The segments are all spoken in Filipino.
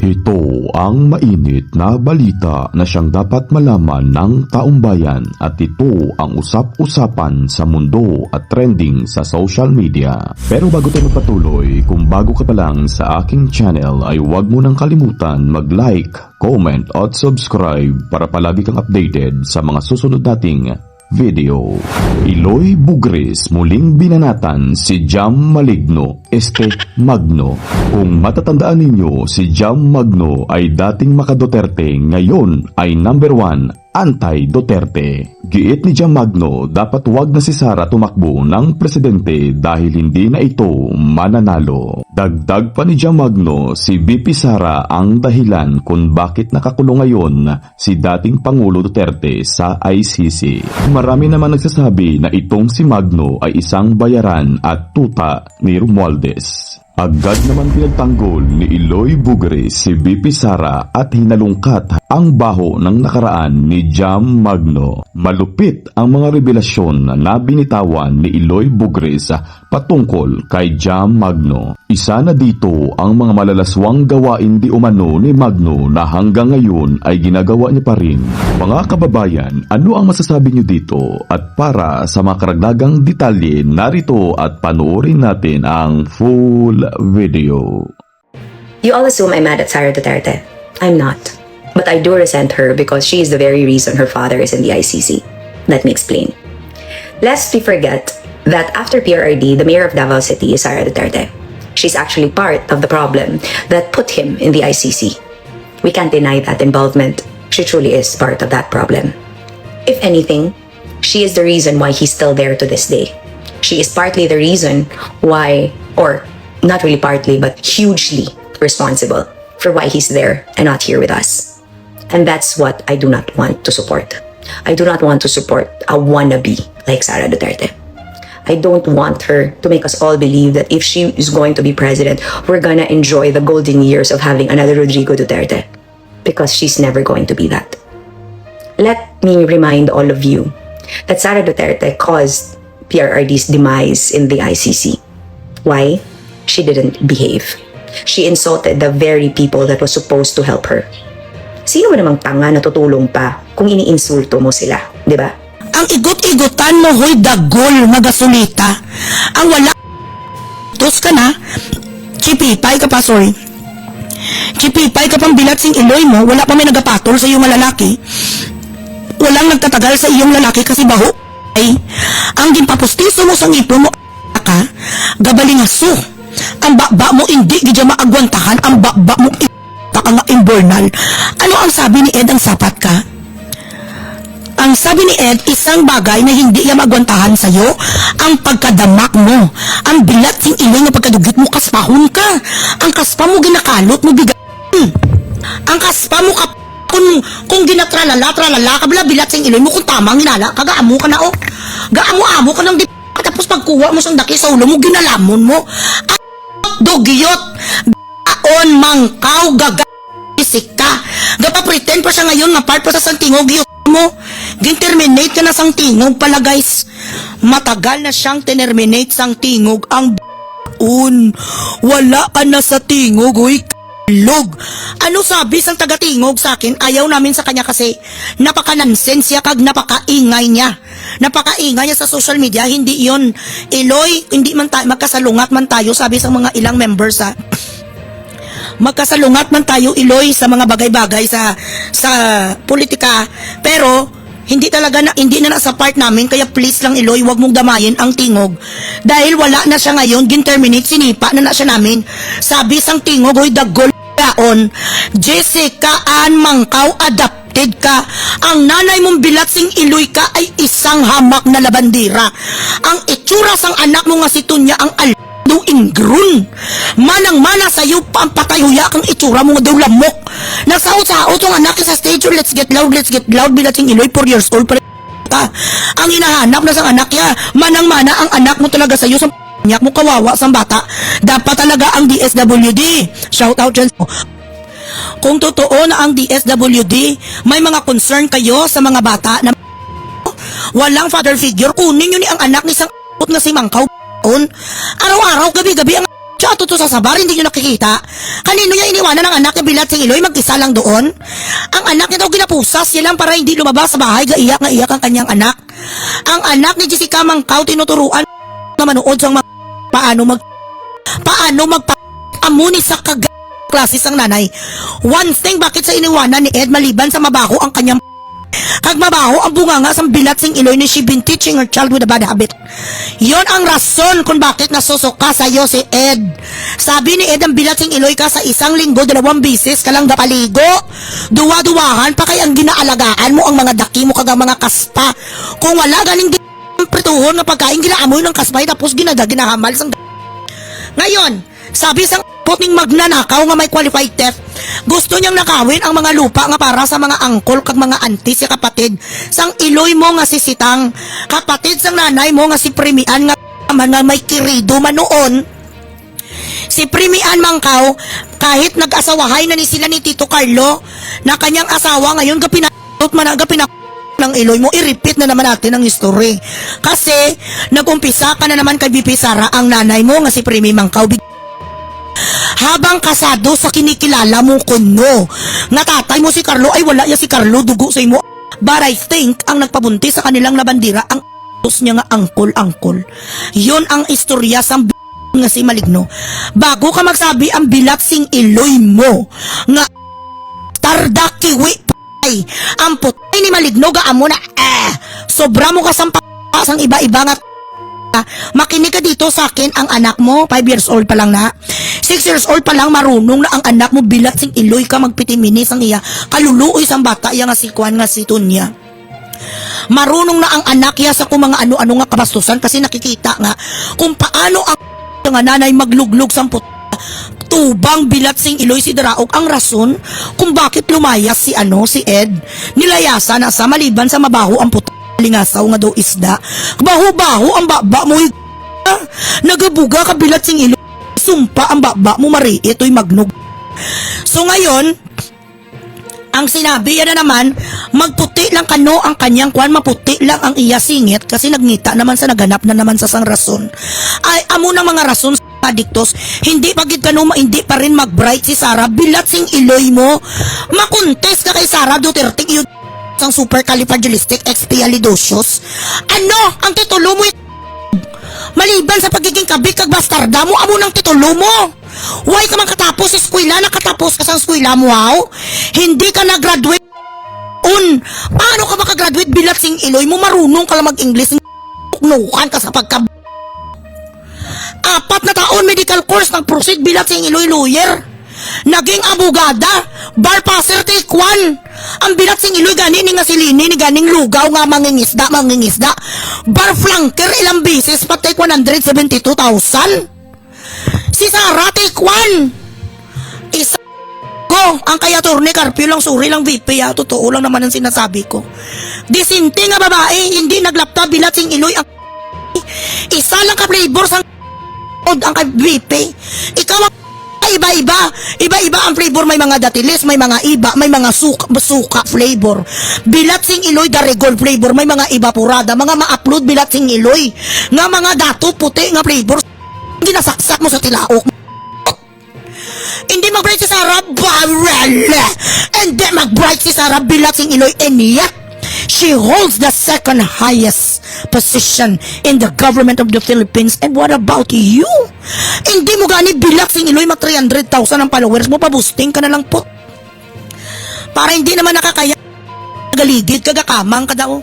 Ito ang mainit na balita na siyang dapat malaman ng taong bayan at ito ang usap-usapan sa mundo at trending sa social media. Pero bago tayo magpatuloy, kung bago ka pa lang sa aking channel ay huwag mo nang kalimutan mag-like, comment at subscribe para palagi kang updated sa mga susunod nating video. Eloy Bugres muling binanatan si Jam Maligno, Magno. Kung matatandaan ninyo, si Jam Magno ay dating maka-Duterte, ngayon ay number 1 anti-Duterte. Giit ni Jam Magno, dapat wag na si Sara tumakbo ng presidente dahil hindi na ito mananalo. Dagdag pa ni Jam Magno, si BP Sara ang dahilan kung bakit nakakulong ngayon si dating Pangulo Duterte sa ICC. Marami naman nagsasabi na itong si Magno ay isang bayaran at tuta ni Romualdez. Agad naman pinagtanggol ni Eloy Bugres si BP Sara at hinalungkat ang baho ng nakaraan ni Jam Magno. Malupit ang mga revelasyon na binitawan ni Eloy Bugres patungkol kay Jam Magno. Isa na dito ang mga malalaswang gawain di umano ni Magno na hanggang ngayon ay ginagawa niya pa rin. Mga kababayan, ano ang masasabi niyo dito? At para sa mga karagdagang detalye, narito at panoorin natin ang full video. You all assume I'm mad at Sara Duterte. I'm not. But I do resent her because she is the very reason her father is in the ICC. Let me explain. Lest we forget that after PRRD, the mayor of Davao City is Sara Duterte. She's actually part of the problem that put him in the ICC. We can't deny that involvement. She truly is part of that problem. If anything, she is the reason why he's still there to this day. She is partly the reason why, or not really partly, but hugely responsible for why he's there and not here with us. And that's what I do not want to support. I do not want to support a wannabe like Sara Duterte. I don't want her to make us all believe that if she is going to be president, we're gonna enjoy the golden years of having another Rodrigo Duterte. Because she's never going to be that. Let me remind all of you that Sara Duterte caused PRRD's demise in the ICC. Why? She didn't behave. She insulted the very people that was supposed to help her. Sino ba namang tanga na tutulong pa kung iniinsulto mo sila, di ba? Ang igot-igutan mo, hoy, dagol, magasulita. Ang wala, tos ka na, chipipay ka pa, sorry. Chipipay ka pang bilat sing Eloy mo, wala pa may nagapatol sa iyong lalaki. Walang nagtatagal sa iyong lalaki kasi baho. Ay, ang gimpapustiso mo sa ngipon mo, ka, gabaling aso. Ang bakba mo hindi gidya maagwantahan, ang bakba mo nga imbornal. Ano ang sabi ni Ed ang sapat ka? Ang sabi ni Ed, isang bagay na hindi niya magwantahan sa'yo, ang pagkadamak mo. Ang bilat sing Eloy nga pagkadugit mo, kaspahon ka. Ang kaspa mo ginakalot mo bigat. Ang kaspa mo kung ginatralala, kabila bilat sing Eloy mo, kung tamang ginala, kagaamo ka na o. Gaamo-amo ka ng di tapos pagkuha mo sa daki sa ulo mo, ginalamon mo. At dogiyot, gaon, mangkaw, gagasik ka. Gapapretend pa siya ngayon na part pa sa santingog, yun mo. Gin-terminate ka na sang tingog pala, guys. Matagal na siyang terminate sang tingog. Ang wala ka na sa tingog, uy, log. Ano sabi sang taga-tingog sa akin? Ayaw namin sa kanya kasi napaka-nonsensya kag napaka-ingay niya. Napaka-ingay niya sa social media. Hindi yon Eloy, hindi man tayo, magkasalungat man tayo, sabi sa mga ilang members ha. Magkasalungat man tayo, Eloy, sa mga bagay-bagay sa politika. Pero hindi na nasa part namin, kaya please lang Eloy, wag mong damayin ang tingog. Dahil wala na siya ngayon, gin-terminate, sinipa na siya namin. Sabi sang tingog, hoy, dagol on, Jessica Ann Mangkaw, adapted ka. Ang nanay mong bilat sing Eloy ka ay isang hamak na labandira. Ang itsura sang anak mo nga si Tunya ang do ingrun. Manang-mana sa'yo pa ang patayuya kang itsura mo nga daw lamok. Nagsaot-saot ang anak sa stage, let's get loud, bilat sing Eloy, 4 years old pa rin ka. Ang hinahanap na sang anak niya, manang-mana ang anak mo talaga sa'yo sa nyak mo, kawawa sang bata. Dapat talaga ang DSWD. Shout out dyan. Kung totoo na ang DSWD, may mga concern kayo sa mga bata na walang father figure, kunin nyo ni ang anak ni sang na si Mangkaw. Araw-araw, gabi-gabi ang siya ato to sa sabar, hindi nyo nakikita? Kanino niya iniwanan ng anak niya bilat sing Iloy, mag-isa lang doon? Ang anak niya daw ginapusas, siya lang para hindi lumabas sa bahay, gaiyak nga iyak ang kanyang anak. Ang anak ni Jessica Mangkaw, tinuturuan na manood sa mga paano magpa-amuni sa klase sang nanay. One thing, bakit sa iniwanan ni Ed maliban sa mabaho ang kanyang kag mabaho ang bunganga sa bilat sing Iloy ni she been teaching her child with a bad habit. Yon ang rason kung bakit nasusuka sa'yo si Ed. Sabi ni Ed, ang bilat sing Iloy ka sa isang linggo, 2 bisis ka lang napaligo. Duwa-duwahan pa kay ang ginaalagaan mo ang mga daki mo kag ang mga kaspa. Kung wala ganing prituhon na pagkain ginaamoy ng kaspay tapos ginahamal sang ngayon, sabi sang puting magnanakaw nga may qualified theft, gusto niyang nakawin ang mga lupa nga para sa mga angkol kag mga auntie si kapatid sang Iloy mo nga si Sitang, kapatid sang nanay mo nga si Primian nga may kirido man noon. Si Primian Mangkaw, kahit nag-asawahay na ni sila ni Tito Carlo na kanyang asawa, ngayon gapinakot ng Iloy mo, i-repeat na naman natin ang history. Kasi nag-umpisa ka na naman kay BP Sara, ang nanay mo nga si Primi Mangkaw, habang kasado sa kinikilala mo kuno nga tatay mo si Carlo, ay wala ya si Carlo, dugo sa imo. But I think ang nagpabuntis sa kanilang nabandira ang niya nga angkol. Yon ang istorya sa nga si Maligno. Bago ka magsabi ang bilat sing Iloy mo nga tarda kiwi ay ang putay ni Maligno gaamo na sobra mo kasang sang iba-iba nga. Makinig ka dito sa akin, ang anak mo 5 years old pa lang na, 6 years old pa lang, marunong na ang anak mo bilat sing Iloy ka magpitiminis ang iya kaluluoy sang bata iya nga si Juan nga si Tunya. Marunong na ang anak iya sa kung mga ano-ano nga kabastusan kasi nakikita nga kung paano ang nga nanay magluglog sang tubang bilat sing Iloy si Daraog. Ang rason kung bakit lumayas si Ed, nilayasan na sa maliban sa mabaho ang lingasaw nga daw isda, baho-baho ang baba mo, nagabuga ka bilat sing Iloy, sumpa ang baba mo mari, ito'y magnog. So ngayon, ang sinabi yan na naman, magputi lang kano ang kanyang kwan, maputi lang ang iya singit kasi nagngita naman sa naganap na naman sa sang rason. Ay, amo ng mga rason sa adiktos, hindi pagid kano hindi pa rin mag-bright si Sara, bilat sing Iloy mo, makontes ka kay Sara Duterte, yun ang supercalifragilisticexpialidocious. Ano ang titulo mo? Maliban sa pagiging kabik kag bastarda mo, amo ng titulo mo. Why ka man katapos sa eskwela? Nakatapos ka sa eskwela mo, wow? Hindi ka na-graduate. Paano ka makagraduate bilat sing Iloy mo? Marunong ka lang mag-English. Nukan ka sa 4 na taon medical course ng proceed bilat sing Iloy lawyer. Naging abogada, bar passer take 1. Ang bilat sing Iloy gani ni nga silini ni ganing lugaw nga mangingisda. Bar flanker ilang beses pa take 172,000. Si Sara take 1. Isa ko ang kaya Torne Carpio lang suri lang VP ya. Totoo lang naman ang sinasabi ko. Disinti nga babae, hindi naglapta bilat sing Iloy ang isa lang ka flavor sang ang kay VP. Ikaw ang iba-iba ang flavor, may mga datilis, may mga iba, may mga suka flavor. Bilat sing Iloy Darigol flavor, may mga iba purada, mga ma-upload bilat sing Iloy nga mga dato puti nga flavor. Ginasaksak mo sa tilaok. Hindi mag-bright si Sara Barrel, hindi mag-bright si Sara bilat sing Iloy, and yet she holds the second highest position in the government of the Philippines. And what about you? Hindi mo gani bilat sing Iloy, mag 300,000 ang followers mo, pabusting ka na lang po. Para hindi naman nakakaya, nagaligid, kagakamang ka daw.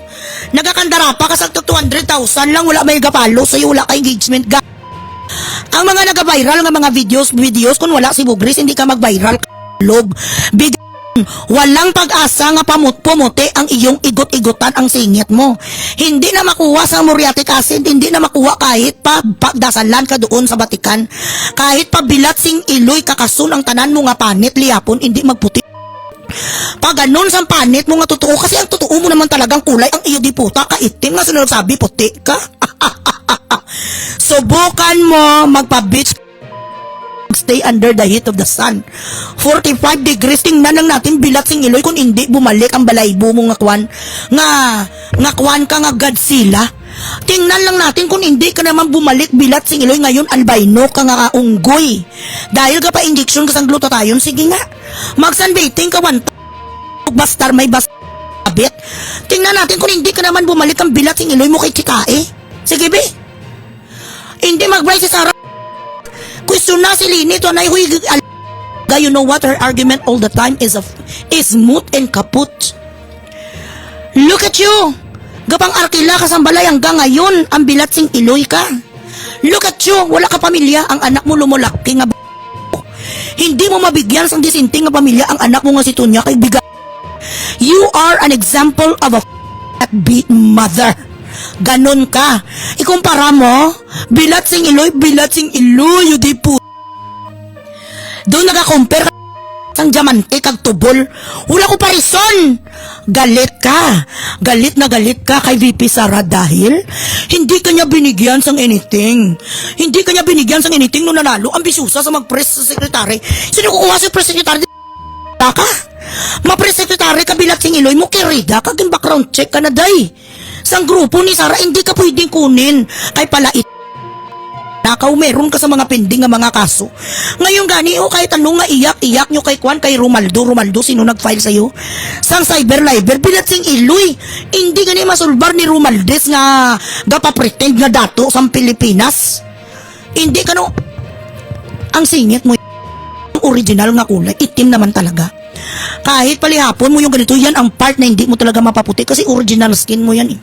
Nagakandara pa ka sa 200,000 lang, wala may gapalo sa'yo, wala ka engagement. Ang mga nag-viral nga mga videos, kung wala si Bugris, hindi ka mag-viral. Walang pag-asa nga pumuti ang iyong igot-igotan ang singit mo. Hindi na makuha sa muriatic acid, hindi na makuha kahit pa pagdasalan ka doon sa Batikan. Kahit pa bilat sing Iloy kakasun ang tanan mo nga panit liyapon, hindi magputi. Pag ganun sa panit mo nga totoo, kasi ang totoo mo naman talagang kulay ang iyo di puta, kaitim nga sinasabi puti ka. Subukan mo magpa-beach, stay under the heat of the sun. 45 degrees, tingnan lang natin bilat sing Iloy kung hindi bumalik ang balaybo mo nga kwan ka nga Godzilla. Tingnan lang natin kung hindi ka naman bumalik bilat sing Iloy ngayon albino ka nga unggoy. Dahil ka pa injection ka sang glutathione, sige nga. Mag-sunbathing ka bastar may bastabit. Tingnan natin kung hindi ka naman bumalik ang bilat sing Iloy mo kay Chikae. Sige be. Hindi mag-bright si Sarah. Question na si Lini to na you know what her argument all the time is moot and kaput. Look at you. Gapang arkila ka sa balay hanggang ngayon, ang bilat sing Iloy ka. Look at you, wala ka pamilya, ang anak mo lumulaki nga hindi mo mabigyan sang disinting nga pamilya ang anak mo nga si Tunya kay biga. You are an example of a beat mother. Ganon ka. Ikumpara mo, bilat sing Iloy, you di po. Doon nag-compare sang diamante kag tubol. Wala ko parison. Galit ka. Galit na galit ka kay VP Sara dahil hindi kanya binigyan sang anything. Hindi kanya binigyan sang anything nung nanalo. Ambisyosa sa mag-press sa sekretary. Sino kukuha sa press secretary? Ka? Ma-press secretary ka bilat sing Iloy mo kirida kag background check ka na day. Sang grupo ni Sara hindi ka pwedeng kunin. Kay pala nakaw meron ka sa mga pending nga mga kaso. Ngayon gani o kahit anong nga iyak nyo kay Kwan, kay Romaldo, sino nag-file sa'yo? Sang cyber libel, bilat sing Iloy. Hindi gani masulbar ni Romaldes nga gapapretend nga dato sa Pilipinas. Hindi ka no. Ang singit mo, original nga kulay, itim naman talaga. Kahit palihapon mo yung ganito, yan ang part na hindi mo talaga mapaputi kasi original skin mo yan eh.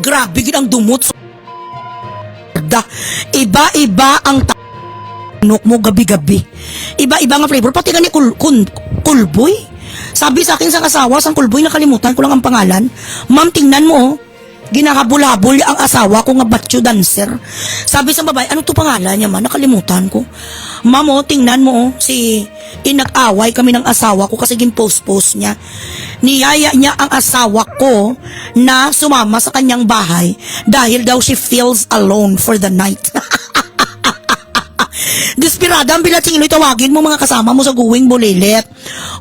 Grabe gid ang dumot. Iba-iba ang tanok mo gabi-gabi. Iba-iba nga flavor. Pati gani kulboy. Sabi sa akin sa asawa, sang kulboy, nakalimutan ko lang ang pangalan. Ma'am, tingnan mo, ginakabul-habol ang asawa ko nga batcho dancer. Sabi sa babae, ano to pangalan niya man? Nakalimutan ko. Ma'am, tingnan mo, inag-away kami ng asawa ko kasi gin-post niya. Niyaya niya ang asawa ko na sumama sa kanyang bahay dahil daw she feels alone for the night. Desperada ang bilat sing Iloy, tawagin mo mga kasama mo sa Going Bulilit.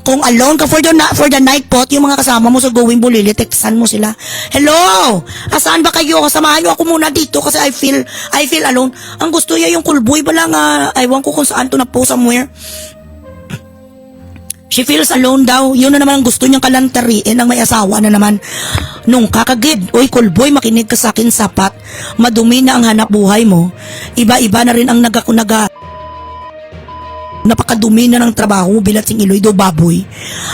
Kung alone ka for the night pot, yung mga kasama mo sa Going Bulilit, textan mo sila. Hello! Asaan ba kayo? Samahan nyo ako muna dito kasi I feel alone. Ang gusto niya yung kulboy bala nga, aywan ko kung saan to na po somewhere. She feels alone daw. Yun na naman ang gusto niyang kalantariin ang may asawa na naman. Nung kakagid, oy kulboy, makinig ka sa akin sapat. Madumi na ang hanap buhay mo. Iba-iba na rin ang napakadumi na ng trabaho mo bilat sing Iloy do baboy.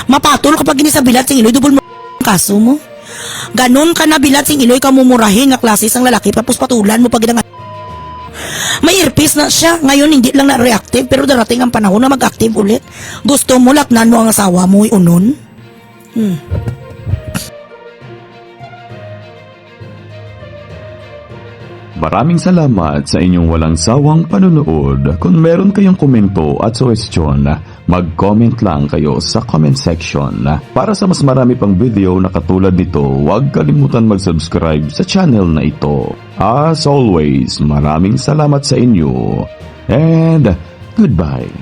Mapatol kapag gini sa bilat sing Iloy, dubol mo kaso mo. Ganon ka na bilat sing Iloy, kamumurahin nga klases ang lalaki, tapos patulan mo pag ginang may earpiece na siya. Ngayon hindi lang na-reactive pero darating ang panahon na mag-active ulit. Gusto mo laknan mo ang asawa mo unon? Maraming salamat sa inyong walang sawang panonood. Kung meron kayong komento at suwestyon, mag-comment lang kayo sa comment section. Para sa mas marami pang video na katulad nito, huwag kalimutan mag-subscribe sa channel na ito. As always, maraming salamat sa inyo and goodbye.